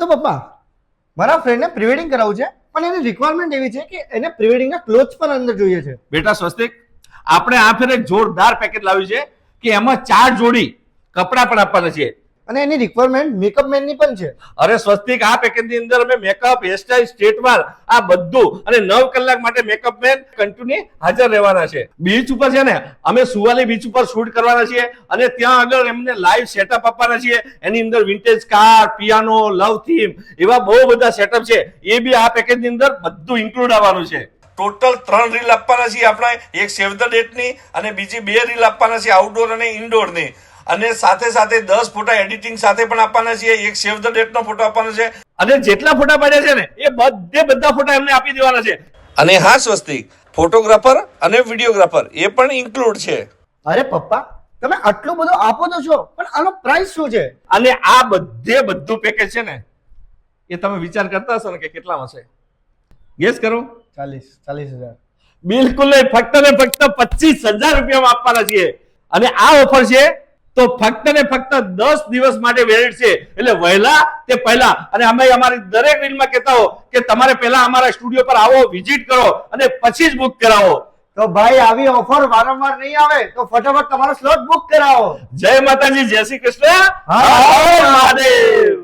તો પપ્પા મારા ફ્રેન્ડને પ્રી વેડિંગ કરાવવું છે, પણ એની રિક્વાયરમેન્ટ એવી છે કે એને પ્રી વેડિંગના ક્લોથ્સ પણ અંદર જોઈએ છે. બેટા સ્વસ્તિક, આપણે આ ફેર એક જોરદાર પેકેજ લાવ્યું છે કે એમાં 4 જોડી કપડાં પણ આપવાના છે. અને એની રિક્વાયરમેન્ટ મેકઅપ મેનની પણ છે. અરે સ્વસ્તિક, આ પેકેજની અંદર અમે મેકઅપ, હેરસ્ટાઈલ, સ્ટ્રેટ વાળ આ બધું અને 9 કલાક માટે મેકઅપ મેન કન્ટિન્યુ હાજર રહેવાના છે. બીચ ઉપર છે ને અમે સુવાલી બીચ ઉપર શૂટ કરવાના છીએ અને ત્યાં આગળ એમને લાઈવ સેટઅપ આપવાના છીએ. એની અંદર વિન્ટેજ કાર, પિયાનો, લવ થીમ એવા બહુ બધા સેટઅપ છે. એ બી આ પેકેજની અંદર બધું ઇન્ક્લુડ આવવાનું છે. ટોટલ 3 રીલ આપવાના છીએ આપણે, એક સેવ ધ ડેટની અને બીજી 2 રીલ આપવાના છે આઉટડોર અને ઇન્ડોરની. અને સાથે સાથે 10 ફોટા એડિટિંગ સાથે પણ આપવાના છે. એક સેવ ધ ડેટ નો ફોટો આપવાનો છે અને જેટલા ફોટા પાડ્યા છે ને એ બધા ફોટા એમને આપી દેવાના છે. અને હા સ્વસ્તિક, ફોટોગ્રાફર અને વિડીયોગ્રાફર એ પણ ઇન્ક્લુડ છે. અરે પપ્પા, તમે આટલું બધું આપો તો છો, પણ આનો પ્રાઇસ શું છે? અને આ બધું પેકેજ છે ને એ તમે વિચાર કરતા હશો ને કે કેટલામાં છે? ગેસ કરો. 40,000. બિલકુલ નહીં, ફક્ત ને ફક્ત 25,000 રૂપિયામાં આપવાના છીએ. અને આ ઓફર છે તો ફક્ત ને ફક્ત 10 દિવસ માટે વેલિડ છે, એટલે વહેલા તે પહેલા. અને અમે અમારી દરેક રીલમાં કહેતા હો કે તમારે પહેલા અમારા સ્ટુડિયો પર આવો, વિઝિટ કરો અને પછી જ બુક કરાવો. તો ભાઈ આવી ઓફર વારંવાર નહીં આવે, તો ફટાફટ તમારો સ્લોટ બુક કરાવો. જય માતાજી, જય શ્રી કૃષ્ણ, હર હર મહાદેવ.